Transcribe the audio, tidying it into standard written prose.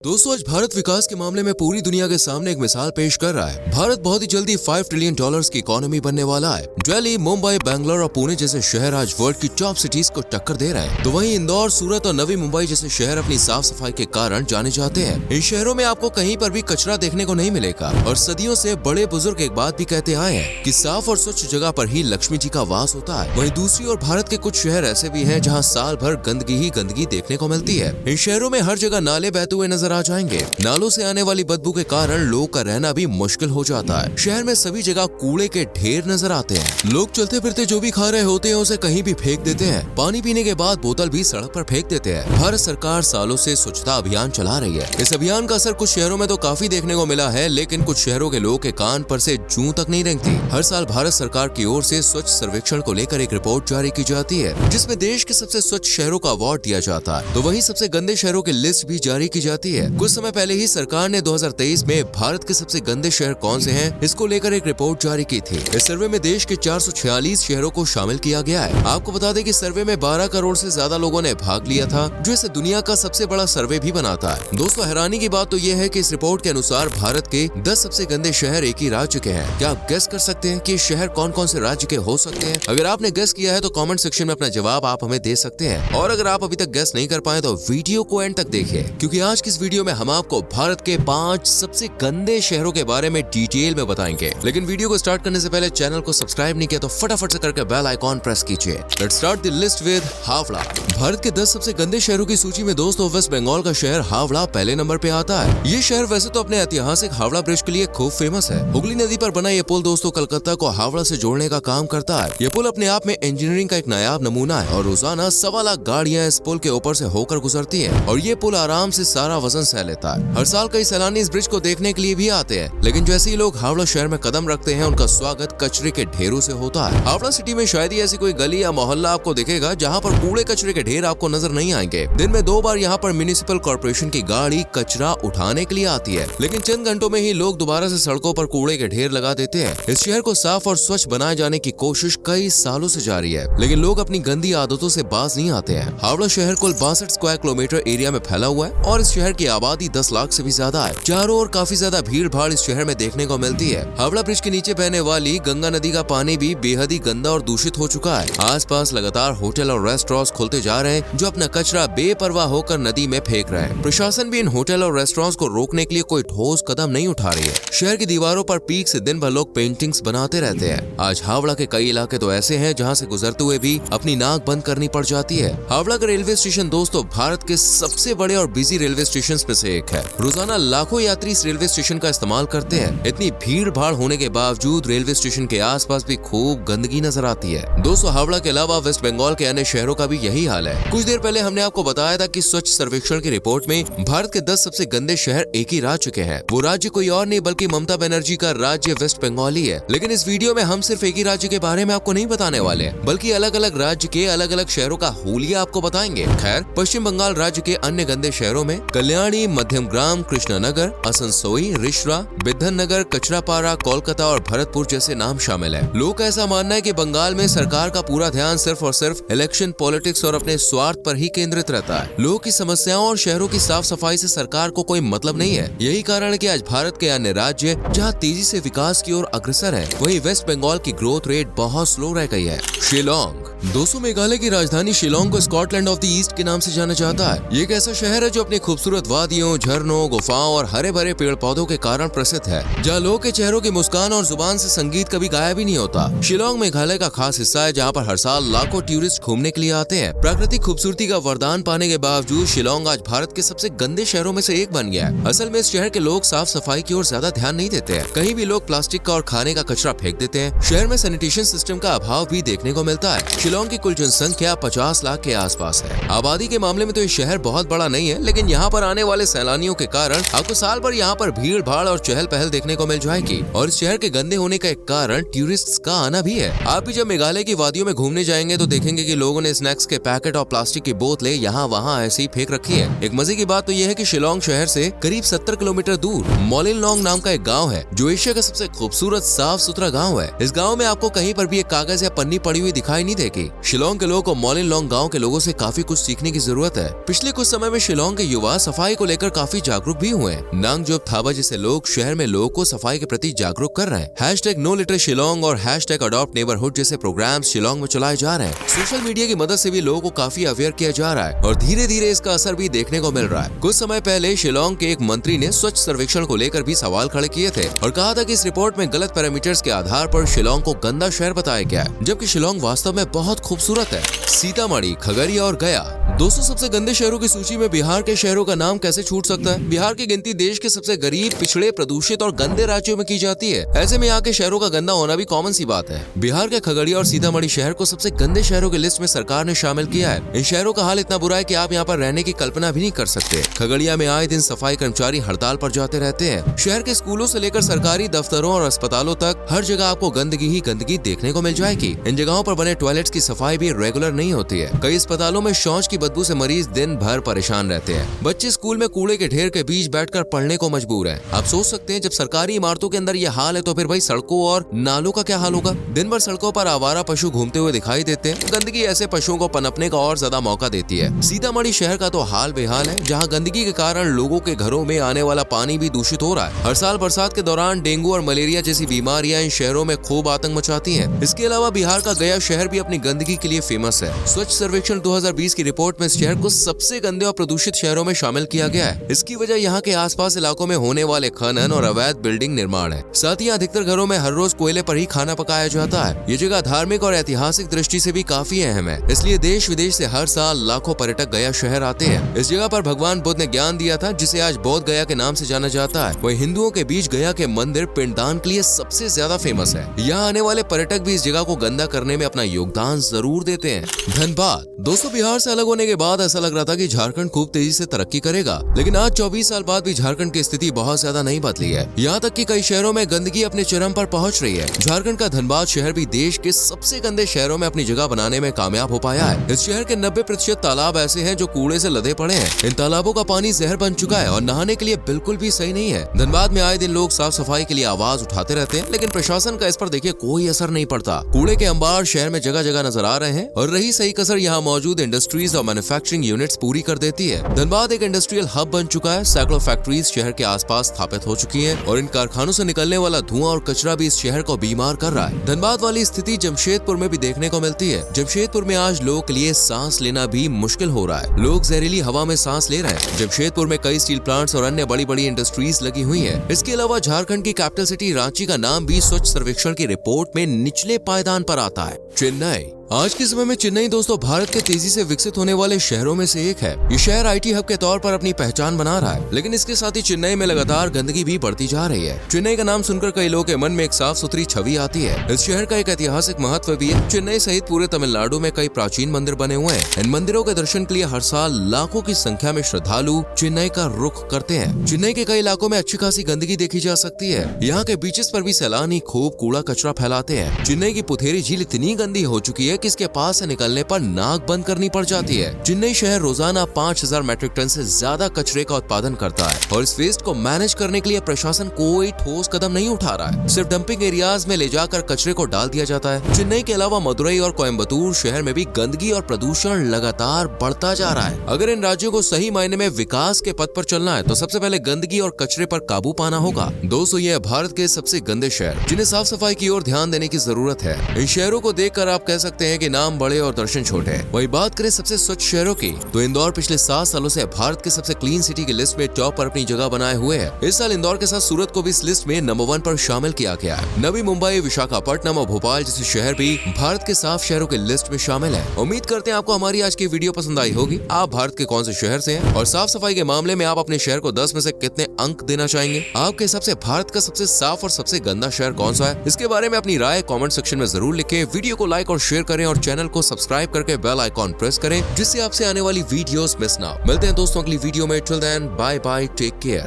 दोस्तों, आज भारत विकास के मामले में पूरी दुनिया के सामने एक मिसाल पेश कर रहा है। भारत बहुत ही जल्दी $5 ट्रिलियन की इकोनॉमी बनने वाला है। दिल्ली, मुंबई, बेंगलोर और पुणे जैसे शहर आज वर्ल्ड की टॉप सिटीज को टक्कर दे रहे हैं। तो वहीं इंदौर, सूरत और नवी मुंबई जैसे शहर अपनी साफ सफाई के कारण जाने जाते हैं। इन शहरों में आपको कहीं पर भी कचरा देखने को नहीं मिलेगा और सदियों से बड़े बुजुर्ग एक बात भी कहते आए हैं कि साफ और स्वच्छ जगह पर ही लक्ष्मी जी का वास होता है। वहीं दूसरी ओर भारत के कुछ शहर ऐसे भी हैं जहाँ साल भर गंदगी ही गंदगी देखने को मिलती है। इन शहरों में हर जगह नाले बहते हुए नजर आ जाएंगे। नालों से आने वाली बदबू के कारण लोगों का रहना भी मुश्किल हो जाता है। शहर में सभी जगह कूड़े के ढेर नजर आते हैं। लोग चलते फिरते जो भी खा रहे होते हैं उसे कहीं भी फेंक देते हैं। पानी पीने के बाद बोतल भी सड़क पर फेंक देते हैं। भारत सरकार सालों से स्वच्छता अभियान चला रही है। इस अभियान का असर कुछ शहरों में तो काफी देखने को मिला है, लेकिन कुछ शहरों के लोगों के कान पर से जूं तक नहीं रेंगती। हर साल भारत सरकार की ओर से स्वच्छ सर्वेक्षण को लेकर एक रिपोर्ट जारी की जाती है, जिसमें देश के सबसे स्वच्छ शहरों का अवार्ड दिया जाता है। तो वहीं सबसे गंदे शहरों की लिस्ट भी जारी की जाती है। कुछ समय पहले ही सरकार ने 2023 में भारत के सबसे गंदे शहर कौन से हैं, इसको लेकर एक रिपोर्ट जारी की थी। इस सर्वे में देश के 446 शहरों को शामिल किया गया है। आपको बता दें कि सर्वे में 12 करोड़ से ज्यादा लोगों ने भाग लिया था, जो इसे दुनिया का सबसे बड़ा सर्वे भी बनाता है। दोस्तों, हैरानी की बात तो ये है कि इस रिपोर्ट के अनुसार भारत के 10 सबसे गंदे शहर एक ही राज्य के हैं। क्या आप गेस कर सकते हैं कि शहर कौन कौन से राज्य के हो सकते हैं? अगर आपने गेस किया है तो कमेंट सेक्शन में अपना जवाब आप हमें दे सकते हैं। और अगर आप अभी तक गेस नहीं कर पाए तो वीडियो को एंड तक देखिए, क्योंकि आज की इस वीडियो में हम आपको भारत के 5 सबसे गंदे शहरों के बारे में डिटेल में बताएंगे। लेकिन वीडियो को स्टार्ट करने से पहले चैनल को सब्सक्राइब नहीं किया तो फटाफट से करके बेल आइकॉन प्रेस कीजिए। Let's start the list with Howrah. Bharat के 10 सबसे गंदे शहरों की सूची में दोस्तों वेस्ट बंगाल का शहर हावड़ा पहले नंबर पे आता है। ये शहर वैसे तो अपने ऐतिहासिक हावड़ा ब्रिज के लिए खूब फेमस है। हुगली नदी पर बना ये पुल दोस्तों कलकत्ता को हावड़ा से जोड़ने का काम करता है। ये पुल अपने आप में इंजीनियरिंग का एक नायाब नमूना है और रोजाना 1.25 लाख गाड़ियां इस पुल के ऊपर से होकर गुजरती है और ये पुल आराम से सारा वजन सह लेता है। हर साल कई सैलानी इस ब्रिज को देखने के लिए भी आते हैं, लेकिन जैसे ही लोग हावड़ा शहर में कदम रखते हैं उनका स्वागत कचरे के ढेरों से होता है। हावड़ा सिटी में शायद ही ऐसी कोई गली या मोहल्ला आपको दिखेगा जहां पर कूड़े कचरे के ढेर आपको नजर नहीं आएंगे। दिन में 2 बार यहाँ पर म्युनिसिपल कॉर्पोरेशन की गाड़ी कचरा उठाने के लिए आती है, लेकिन चंद घंटों में ही लोग दोबारा से सड़कों पर कूड़े के ढेर लगा देते हैं। इस शहर को साफ और स्वच्छ बनाए जाने की कोशिश कई सालों से जारी है, लेकिन लोग अपनी गंदी आदतों से बाज नहीं आते हैं। हावड़ा शहर कुल 62 स्क्वायर किलोमीटर एरिया में फैला हुआ है और इस शहर की आबादी 10 लाख से भी ज्यादा है। चारों ओर काफी ज्यादा भीड़ भाड़ इस शहर में देखने को मिलती है। हावड़ा ब्रिज के नीचे बहने वाली गंगा नदी का पानी भी बेहद ही गंदा और दूषित हो चुका है। आसपास लगातार होटल और रेस्टोरेंट्स खुलते जा रहे हैं जो अपना कचरा बेपरवाह होकर नदी में फेंक रहे हैं। प्रशासन भी इन होटल और रेस्टोरेंट्स को रोकने के लिए कोई ठोस कदम नहीं उठा रही है। शहर की दीवारों पर पीक से दिन भर लोग पेंटिंग्स बनाते रहते हैं। आज हावड़ा के कई इलाके तो ऐसे हैं जहाँ से गुजरते हुए भी अपनी नाक बंद करनी पड़ जाती है। हावड़ा का रेलवे स्टेशन दोस्तों भारत के सबसे बड़े और बिजी रेलवे स्टेशन में से एक है। रोजाना लाखों यात्री इस रेलवे स्टेशन का इस्तेमाल करते हैं। इतनी भीड़ भाड़ होने के बावजूद रेलवे स्टेशन के आसपास भी खूब गंदगी नजर आती है। दोस्तों, हावड़ा के अलावा वेस्ट बंगाल के अन्य शहरों का भी यही हाल है। कुछ देर पहले हमने आपको बताया था कि स्वच्छ सर्वेक्षण की रिपोर्ट में भारत के 10 सबसे गंदे शहर एक ही राज्य के हैं। वो राज्य कोई और नहीं बल्कि ममता बनर्जी का राज्य वेस्ट बंगाल ही है। लेकिन इस वीडियो में हम सिर्फ एक ही राज्य के बारे में आपको नहीं बताने वाले, बल्कि अलग अलग राज्य के अलग अलग शहरों का हुलिया आपको बताएंगे। खैर, पश्चिम बंगाल राज्य के अन्य गंदे शहरों में कल्याणी, मध्यमग्राम, कृष्णानगर, असनसोई, रिश्रा, बिद्धनगर, कचरापारा, कोलकाता और भरतपुर जैसे नाम शामिल है। लोग का ऐसा मानना है कि बंगाल में सरकार का पूरा ध्यान सिर्फ और सिर्फ इलेक्शन पॉलिटिक्स और अपने स्वार्थ पर ही केंद्रित रहता है। लोगों की समस्याओं और शहरों की साफ सफाई से सरकार को कोई मतलब नहीं है। यही कारण है कि आज भारत के अन्य राज्य जहां तेजी से विकास की ओर अग्रसर है, वहीं वेस्ट बंगाल की ग्रोथ रेट बहुत स्लो रह गई है। शिलोंग दोस्तों, मेघालय की राजधानी शिलोंग को स्कॉटलैंड ऑफ द ईस्ट के नाम से जाना जाता है। ये एक ऐसा शहर है जो अपनी खूबसूरत वादियों, झरनों, गुफाओं और हरे भरे पेड़ पौधों के कारण प्रसिद्ध है, जहाँ लोगों के चेहरों की मुस्कान और जुबान से संगीत कभी गायब ही नहीं होता। शिलोंग मेघालय का खास हिस्सा है जहाँ पर हर साल लाखों टूरिस्ट घूमने के लिए आते हैं। प्राकृतिक खूबसूरती का वरदान पाने के बावजूद शिलोंग आज भारत के सबसे गंदे शहरों में से एक बन गया है। असल में इस शहर के लोग साफ सफाई की ओर ज्यादा ध्यान नहीं देते हैं। कहीं भी लोग प्लास्टिक का और खाने का कचरा फेंक देते हैं। शहर में सैनिटेशन सिस्टम का अभाव भी देखने को मिलता है। शिलोंग की कुल जनसंख्या 50 लाख के आसपास है। आबादी के मामले में तो ये शहर बहुत बड़ा नहीं है, लेकिन यहाँ पर आने वाले सैलानियों के कारण आपको साल भर यहाँ पर भीड़ भाड़ और चहल पहल देखने को मिल जाएगी। और इस शहर के गंदे होने का एक कारण टूरिस्ट्स का आना भी है। आप भी जब मेघालय की वादियों में घूमने जाएंगे तो देखेंगे कि लोगों ने स्नैक्स के पैकेट और प्लास्टिक की बोतलें यहाँ वहाँ ऐसे ही फेंक रखी है। एक मजे की बात तो यह है कि शिलोंग शहर से करीब 70 किलोमीटर दूर मोलिनलोंग नाम का एक गाँव है, जो एशिया का सबसे खूबसूरत साफ सुथरा गाँव है। इस गाँव में आपको कहीं पर भी एक कागज या पन्नी पड़ी हुई दिखाई नहीं देगी। की। शिलोंग के लोग को मोलिन लोंग गांव के लोगों से काफी कुछ सीखने की जरूरत है। पिछले कुछ समय में शिलोंग के युवा सफाई को लेकर काफी जागरूक भी हुए हैं। नांगजोब थाबा जैसे लोग शहर में लोगों को सफाई के प्रति जागरूक कर रहे हैं। #नो लिटर शिलोंग और #अडॉप्ट नेबरहुड जैसे प्रोग्राम शिलोंग में चलाए जा रहे हैं। सोशल मीडिया की मदद से भी लोगों को काफी अवेयर किया जा रहा है और धीरे धीरे इसका असर भी देखने को मिल रहा है। कुछ समय पहले शिलोंग के एक मंत्री ने स्वच्छ सर्वेक्षण को लेकर भी सवाल खड़े किए थे और कहा था कि इस रिपोर्ट में गलत पैरामीटर्स के आधार पर शिलोंग को गंदा शहर बताया गया है, जबकि शिलोंग वास्तव में बहुत खूबसूरत है। सीतामढ़ी, खगड़िया और गया दोस्तों सबसे गंदे शहरों की सूची में बिहार के शहरों का नाम कैसे छूट सकता है। बिहार की गिनती देश के सबसे गरीब, पिछड़े, प्रदूषित और गंदे राज्यों में की जाती है। ऐसे में यहाँ के शहरों का गंदा होना भी कॉमन सी बात है। बिहार के खगड़िया और सीतामढ़ी शहर को सबसे गंदे शहरों की लिस्ट में सरकार ने शामिल किया है। इन शहरों का हाल इतना बुरा है कि आप यहाँ पर रहने की कल्पना भी नहीं कर सकते। खगड़िया में आए दिन सफाई कर्मचारी हड़ताल पर जाते रहते हैं। शहर के स्कूलों से लेकर सरकारी दफ्तरों और अस्पतालों तक हर जगह आपको गंदगी ही गंदगी देखने को मिल जाएगी। इन जगहों पर बने टॉयलेट्स की सफाई भी रेगुलर नहीं होती है। कई अस्पतालों में शौच की बदबू से मरीज दिन भर परेशान रहते हैं। बच्चे स्कूल में कूड़े के ढेर के बीच बैठकर पढ़ने को मजबूर हैं। आप सोच सकते हैं जब सरकारी इमारतों के अंदर ये हाल है तो फिर भाई सड़कों और नालों का क्या हाल होगा। दिन भर सड़कों पर आवारा पशु घूमते हुए दिखाई देते हैं। गंदगी ऐसे पशुओं को पनपने का और ज्यादा मौका देती है। सीतामढ़ी शहर का तो हाल बेहाल है, जहाँ गंदगी के कारण लोगों के घरों में आने वाला पानी भी दूषित हो रहा है। हर साल बरसात के दौरान डेंगू और मलेरिया जैसी बीमारियां इन शहरों में खूब आतंक मचाती हैं। इसके अलावा बिहार का गया शहर भी अपनी गंदगी के लिए फेमस है। स्वच्छ सर्वेक्षण 2020 की रिपोर्ट में इस शहर को सबसे गंदे और प्रदूषित शहरों में शामिल किया गया है। इसकी वजह यहाँ के आसपास इलाकों में होने वाले खनन और अवैध बिल्डिंग निर्माण है। साथ ही अधिकतर घरों में हर रोज कोयले पर ही खाना पकाया जाता है। ये जगह धार्मिक और ऐतिहासिक दृष्टि से भी काफी अहम है, इसलिए देश विदेश से हर साल लाखों पर्यटक गया शहर आते हैं। इस जगह पर भगवान बुद्ध ने ज्ञान दिया था, जिसे आज बौद्ध गया के नाम से जाना जाता है। वही हिंदुओं के बीच गया के मंदिर पिंडदान के लिए सबसे ज्यादा फेमस है। यहाँ आने वाले पर्यटक भी इस जगह को गंदा करने में अपना योगदान जरूर देते हैं। धनबाद दोस्तों बिहार से अलग होने के बाद ऐसा लग रहा था कि झारखंड खूब तेजी से तरक्की करेगा, लेकिन आज 24 साल बाद भी झारखंड की स्थिति बहुत ज्यादा नहीं बदली है। यहाँ तक कि कई शहरों में गंदगी अपने चरम पर पहुँच रही है। झारखंड का धनबाद शहर भी देश के सबसे गंदे शहरों में अपनी जगह बनाने में कामयाब हो पाया है। इस शहर के 90% तालाब ऐसे हैं जो कूड़े से लदे पड़े हैं। इन तालाबों का पानी जहर बन चुका है और नहाने के लिए बिल्कुल भी सही नहीं है। धनबाद में आए दिन लोग साफ सफाई के लिए आवाज उठाते रहते हैं, लेकिन प्रशासन का इस पर देखिए कोई असर नहीं पड़ता। कूड़े के अंबार शहर में जगह जगह नजर आ रहे हैं और रही सही कसर यहाँ मौजूद इंडस्ट्रीज और मैन्युफैक्चरिंग यूनिट्स पूरी कर देती है। धनबाद एक इंडस्ट्रियल हब बन चुका है। सैकड़ों फैक्ट्रीज शहर के आसपास स्थापित हो चुकी हैं और इन कारखानों से निकलने वाला धुआं और कचरा भी इस शहर को बीमार कर रहा है। धनबाद वाली स्थिति जमशेदपुर में भी देखने को मिलती है। जमशेदपुर में आज लोगों के लिए सांस लेना भी मुश्किल हो रहा है। लोग जहरीली हवा में सांस ले रहे हैं। जमशेदपुर में कई स्टील प्लांट्स और अन्य बड़ी बड़ी इंडस्ट्रीज लगी हुई है। इसके अलावा झारखंड की कैपिटल सिटी रांची का नाम भी स्वच्छ सर्वेक्षण की रिपोर्ट में निचले पायदान पर आता है। चेन्नई आज के समय में चेन्नई दोस्तों भारत के तेजी से विकसित होने वाले शहरों में से एक है। ये शहर आईटी हब के तौर पर अपनी पहचान बना रहा है, लेकिन इसके साथ ही चेन्नई में लगातार गंदगी भी बढ़ती जा रही है। चेन्नई का नाम सुनकर कई लोगों के मन में एक साफ सुथरी छवि आती है। इस शहर का एक ऐतिहासिक महत्व भी है। चेन्नई सहित पूरे तमिलनाडु में कई प्राचीन मंदिर बने हुए हैं। इन मंदिरों के दर्शन के लिए हर साल लाखों की संख्या में श्रद्धालु चेन्नई का रुख करते हैं। चेन्नई के कई इलाकों में अच्छी खासी गंदगी देखी जा सकती है। यहाँ के बीचेस पर भी सैलानी खूब कूड़ा कचरा फैलाते हैं। चेन्नई की पुथेरी झील इतनी गंदी हो चुकी है कि इसके पास से निकलने पर नाक बंद करनी पड़ जाती है। चेन्नई शहर रोजाना 5000 मीट्रिक टन से ज्यादा कचरे का उत्पादन करता है और इस वेस्ट को मैनेज करने के लिए प्रशासन कोई ठोस कदम नहीं उठा रहा है। सिर्फ डंपिंग एरियाज में ले जाकर कचरे को डाल दिया जाता है। चेन्नई के अलावा मदुरई और कोयम्बतूर शहर में भी गंदगी और प्रदूषण लगातार बढ़ता जा रहा है। अगर इन राज्यों को सही मायने में विकास के पथ पर चलना है तो सबसे पहले गंदगी और कचरे पर काबू पाना होगा। दोस्तों ये भारत के सबसे गंदे शहर जिन्हें साफ सफाई की ओर ध्यान देने की जरूरत है। इन शहरों को देखकर आप कह सकते हैं कि नाम बड़े और दर्शन छोटे। वही बात करें सबसे स्वच्छ शहरों की तो इंदौर पिछले 7 सालों से भारत के सबसे क्लीन सिटी की लिस्ट में टॉप पर अपनी जगह बनाए हुए है। इस साल इंदौर के साथ सूरत को भी इस लिस्ट में नंबर 1 पर शामिल किया गया है। नवी मुंबई, विशाखापट्टनम और भोपाल जैसे शहर भी भारत के साफ शहरों की लिस्ट में शामिल है। उम्मीद करते हैं आपको हमारी आज की वीडियो पसंद आई होगी। आप भारत के कौन से शहर से हैं और साफ सफाई के मामले में आप अपने शहर को 10 में से कितने अंक देना चाहेंगे? आपके हिसाब से भारत का सबसे साफ और सबसे गंदा शहर कौन सा है? इसके बारे में अपनी राय कमेंट सेक्शन में जरूर लिखें। वीडियो को लाइक और शेयर करें और चैनल को सब्सक्राइब करके बेल आइकॉन प्रेस करें, जिससे आपसे आने वाली वीडियोस मिस ना हो। मिलते हैं दोस्तों अगली वीडियो में। Till then bye bye, take care.